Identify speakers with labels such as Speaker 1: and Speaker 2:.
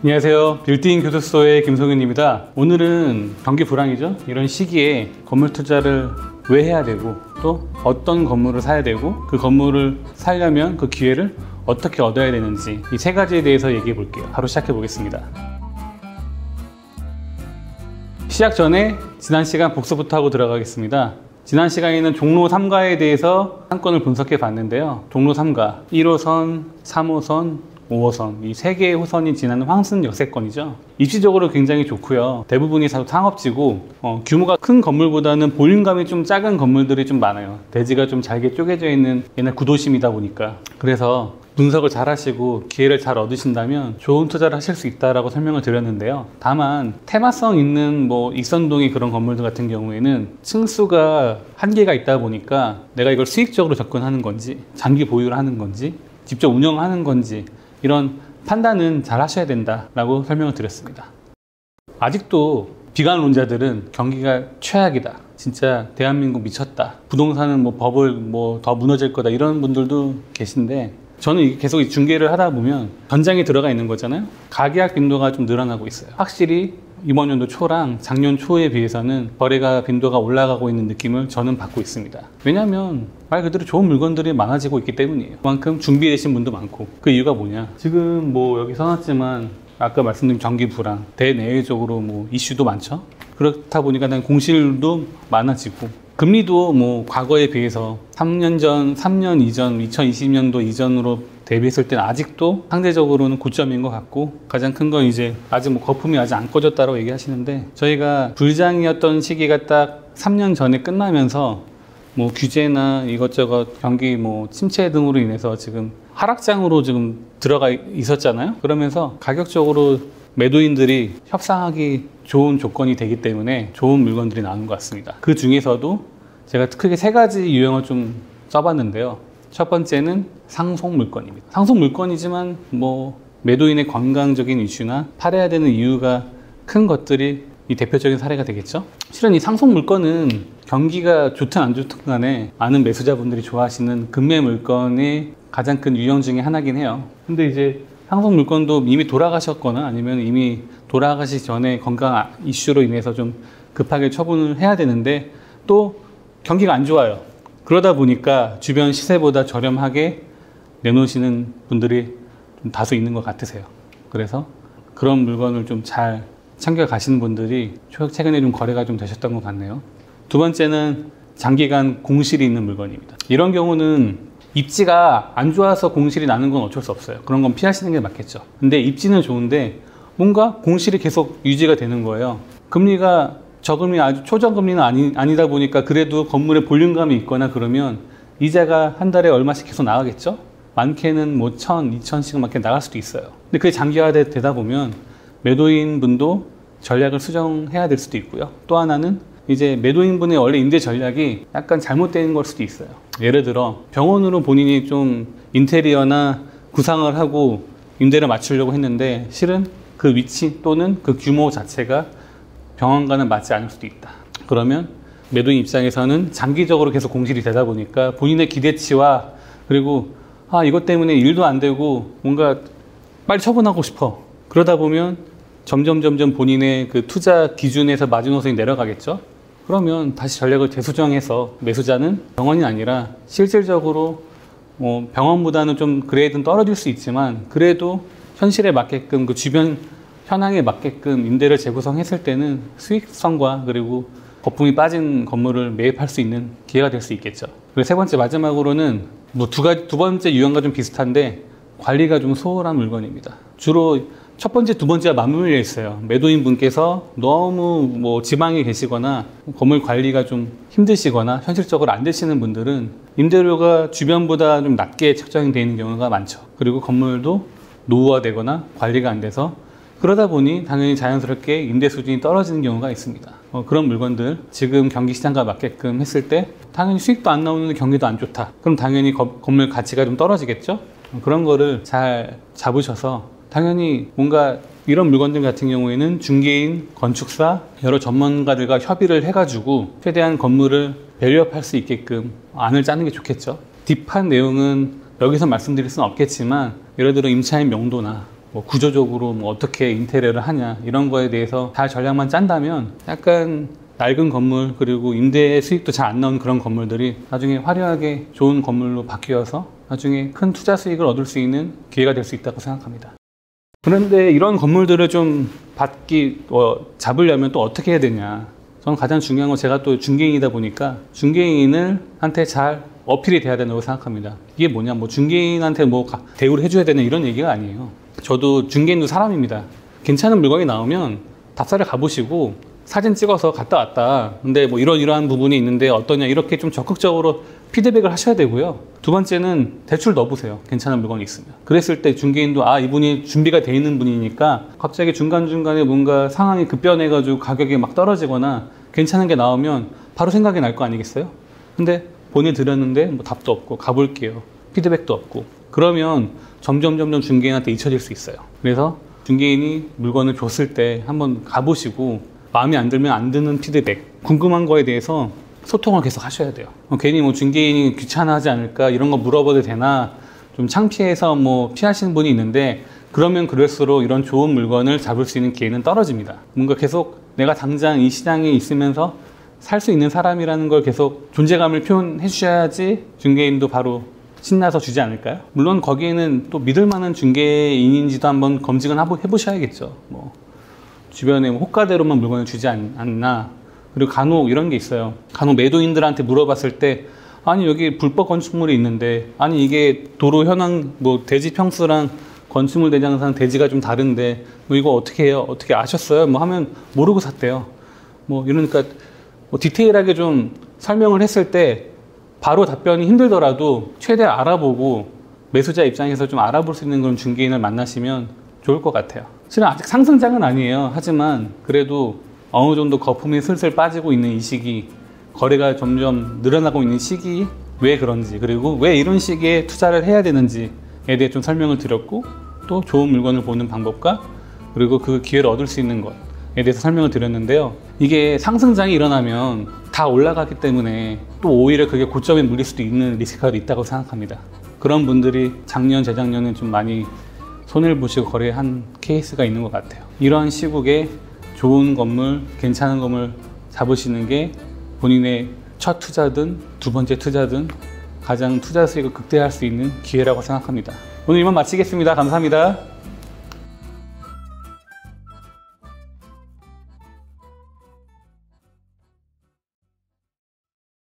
Speaker 1: 안녕하세요. 빌딩 교습소의 김성윤입니다. 오늘은 경기 불황이죠. 이런 시기에 건물 투자를 왜 해야 되고 또 어떤 건물을 사야 되고 그 건물을 사려면 그 기회를 어떻게 얻어야 되는지 이 세 가지에 대해서 얘기해 볼게요. 바로 시작해 보겠습니다. 시작 전에 지난 시간 복습부터 하고 들어가겠습니다. 지난 시간에는 종로 3가에 대해서 상권을 분석해 봤는데요. 종로 3가 1호선, 3호선, 5호선 이 세 개의 호선이 지나는 황슨 역세권이죠. 입지적으로 굉장히 좋고요. 대부분이 상업지고 규모가 큰 건물보다는 볼륨감이 좀 작은 건물들이 좀 많아요. 대지가 좀 잘게 쪼개져 있는 옛날 구도심이다 보니까. 그래서 분석을 잘 하시고 기회를 잘 얻으신다면 좋은 투자를 하실 수 있다라고 설명을 드렸는데요. 다만 테마성 있는 익선동의 그런 건물들 같은 경우에는 층수가 한계가 있다 보니까 내가 이걸 수익적으로 접근하는 건지 장기 보유를 하는 건지 직접 운영하는 건지 이런 판단은 잘 하셔야 된다라고 설명을 드렸습니다. 아직도 비관론자들은 경기가 최악이다. 진짜 대한민국 미쳤다. 부동산은 법을 더 무너질 거다. 이런 분들도 계신데 저는 계속 중계를 하다 보면 전장에 들어가 있는 거잖아요. 가계약 빈도가 좀 늘어나고 있어요. 확실히 이번 연도 초랑 작년 초에 비해서는 거래가 빈도가 올라가고 있는 느낌을 저는 받고 있습니다. 왜냐하면 말 그대로 좋은 물건들이 많아지고 있기 때문이에요. 그만큼 준비되신 분도 많고. 그 이유가 뭐냐, 지금 여기 써놨지만 아까 말씀드린 경기 불황, 대내외적으로 이슈도 많죠. 그렇다 보니까 공실도 많아지고 금리도 과거에 비해서 3년 이전 2020년도 이전으로 대비했을 때는 아직도 상대적으로는 고점인 것 같고, 가장 큰 건 이제 아직 거품이 아직 안 꺼졌다고 얘기하시는데, 저희가 불장이었던 시기가 딱 3년 전에 끝나면서 규제나 이것저것 경기 침체 등으로 인해서 지금 하락장으로 지금 들어가 있었잖아요. 그러면서 가격적으로 매도인들이 협상하기 좋은 조건이 되기 때문에 좋은 물건들이 나오는 것 같습니다. 그 중에서도 제가 크게 세 가지 유형을 좀 써봤는데요. 첫 번째는 상속 물건입니다. 상속 물건이지만 매도인의 관광적인 이슈나 팔아야 되는 이유가 큰 것들이 이 대표적인 사례가 되겠죠. 실은 이 상속 물건은 경기가 좋든 안 좋든 간에 많은 매수자분들이 좋아하시는 금매 물건의 가장 큰 유형 중에 하나긴 해요. 근데 이제 상속 물건도 이미 돌아가셨거나 아니면 이미 돌아가시기 전에 건강 이슈로 인해서 좀 급하게 처분을 해야 되는데 또 경기가 안 좋아요. 그러다 보니까 주변 시세보다 저렴하게 내놓으시는 분들이 좀 다수 있는 것 같으세요. 그래서 그런 물건을 좀 잘 챙겨 가시는 분들이 최근에 좀 거래가 좀 되셨던 것 같네요. 두 번째는 장기간 공실이 있는 물건입니다. 이런 경우는 입지가 안 좋아서 공실이 나는 건 어쩔 수 없어요. 그런 건 피하시는 게 맞겠죠. 근데 입지는 좋은데 뭔가 공실이 계속 유지가 되는 거예요. 금리가 저금리, 아주 초저금리는 아니다 보니까 그래도 건물에 볼륨감이 있거나 그러면 이자가 한 달에 얼마씩 계속 나가겠죠? 많게는 1,000, 2,000씩 막 나갈 수도 있어요. 근데 그게 장기화되다 보면 매도인 분도 전략을 수정해야 될 수도 있고요. 또 하나는 이제 매도인 분의 원래 임대 전략이 약간 잘못된 걸 수도 있어요. 예를 들어 병원으로 본인이 좀 인테리어나 구상을 하고 임대를 맞추려고 했는데 실은 그 위치 또는 그 규모 자체가 병원과는 맞지 않을 수도 있다. 그러면 매도인 입장에서는 장기적으로 계속 공실이 되다 보니까 본인의 기대치와 그리고 이것 때문에 일도 안 되고 뭔가 빨리 처분하고 싶어. 그러다 보면 점점 본인의 그 투자 기준에서 마지노선이 내려가겠죠. 그러면 다시 전략을 재수정해서 매수자는 병원이 아니라 실질적으로 병원보다는 좀 그레이드는 떨어질 수 있지만 그래도 현실에 맞게끔 그 주변 현황에 맞게끔 임대를 재구성했을 때는 수익성과 그리고 거품이 빠진 건물을 매입할 수 있는 기회가 될 수 있겠죠. 그리고 세 번째 마지막으로는 두 번째 유형과 좀 비슷한데 관리가 좀 소홀한 물건입니다. 주로 첫 번째, 두 번째가 맞물려 있어요. 매도인 분께서 너무 지방에 계시거나 건물 관리가 좀 힘드시거나 현실적으로 안 되시는 분들은 임대료가 주변보다 좀 낮게 책정이 되어 있는 경우가 많죠. 그리고 건물도 노후화되거나 관리가 안 돼서 그러다 보니 당연히 자연스럽게 임대 수준이 떨어지는 경우가 있습니다. 그런 물건들 지금 경기 시장과 맞게끔 했을 때 당연히 수익도 안 나오는데 경기도 안 좋다. 그럼 당연히 건물 가치가 좀 떨어지겠죠. 그런 거를 잘 잡으셔서 당연히 뭔가 이런 물건들 같은 경우에는 중개인, 건축사, 여러 전문가들과 협의를 해가지고 최대한 건물을 밸류업할 수 있게끔 안을 짜는 게 좋겠죠. 딥한 내용은 여기서 말씀드릴 수는 없겠지만 예를 들어 임차인 명도나 뭐 구조적으로 뭐 어떻게 인테리어를 하냐 이런 거에 대해서 잘 전략만 짠다면 약간 낡은 건물 그리고 임대 수익도 잘 안 나오는 그런 건물들이 나중에 화려하게 좋은 건물로 바뀌어서 나중에 큰 투자 수익을 얻을 수 있는 기회가 될 수 있다고 생각합니다. 그런데 이런 건물들을 좀 잡으려면 또 어떻게 해야 되냐. 저는 가장 중요한 건 제가 또 중개인이다 보니까 중개인한테 잘 어필이 돼야 된다고 생각합니다. 이게 뭐냐, 뭐 중개인한테 뭐 대우를 해줘야 되는 이런 얘기가 아니에요. 저도 중개인도 사람입니다. 괜찮은 물건이 나오면 답사를 가보시고 사진 찍어서 갔다 왔다. 근데 뭐 이러한 부분이 있는데 어떠냐 이렇게 좀 적극적으로 피드백을 하셔야 되고요. 두 번째는 대출 넣어보세요. 괜찮은 물건이 있으면. 그랬을 때 중개인도 이분이 준비가 돼 있는 분이니까 갑자기 중간중간에 뭔가 상황이 급변해가지고 가격이 막 떨어지거나 괜찮은 게 나오면 바로 생각이 날 거 아니겠어요? 근데 보내드렸는데 뭐 답도 없고 가볼게요. 피드백도 없고. 그러면 점점 중개인한테 잊혀질 수 있어요. 그래서 중개인이 물건을 줬을 때 한번 가보시고 마음에 안 들면 안 드는 피드백, 궁금한 거에 대해서 소통을 계속 하셔야 돼요. 괜히 뭐 중개인이 귀찮아하지 않을까 이런 거 물어봐도 되나 좀 창피해서 뭐 피하시는 분이 있는데 그러면 그럴수록 이런 좋은 물건을 잡을 수 있는 기회는 떨어집니다. 뭔가 계속 내가 당장 이 시장에 있으면서 살 수 있는 사람이라는 걸 계속 존재감을 표현해 주셔야지 중개인도 바로 신나서 주지 않을까요? 물론 거기에는 또 믿을 만한 중개인인지도 한번 검증을 해보셔야겠죠. 뭐 주변에 호가대로만 물건을 주지 않나. 그리고 간혹 이런 게 있어요. 간혹 매도인들한테 물어봤을 때 아니 여기 불법 건축물이 있는데 아니 이게 도로 현황 뭐 대지 평수랑 건축물 대장상 대지가 좀 다른데 뭐 이거 어떻게 해요? 어떻게 아셨어요? 뭐 하면 모르고 샀대요. 뭐 이러니까 뭐 디테일하게 좀 설명을 했을 때 바로 답변이 힘들더라도 최대한 알아보고 매수자 입장에서 좀 알아볼 수 있는 그런 중개인을 만나시면 좋을 것 같아요. 실은 아직 상승장은 아니에요. 하지만 그래도 어느 정도 거품이 슬슬 빠지고 있는 이 시기, 거래가 점점 늘어나고 있는 시기, 왜 그런지, 그리고 왜 이런 시기에 투자를 해야 되는지에 대해 좀 설명을 드렸고, 또 좋은 물건을 보는 방법과 그리고 그 기회를 얻을 수 있는 것에 대해서 설명을 드렸는데요. 이게 상승장이 일어나면 다 올라가기 때문에 또 오히려 그게 고점에 물릴 수도 있는 리스크가 있다고 생각합니다. 그런 분들이 작년, 재작년에 좀 많이 손해를 보시고 거래한 케이스가 있는 것 같아요. 이러한 시국에 좋은 건물, 괜찮은 건물 잡으시는 게 본인의 첫 투자든 두 번째 투자든 가장 투자 수익을 극대화할 수 있는 기회라고 생각합니다. 오늘 이만 마치겠습니다. 감사합니다.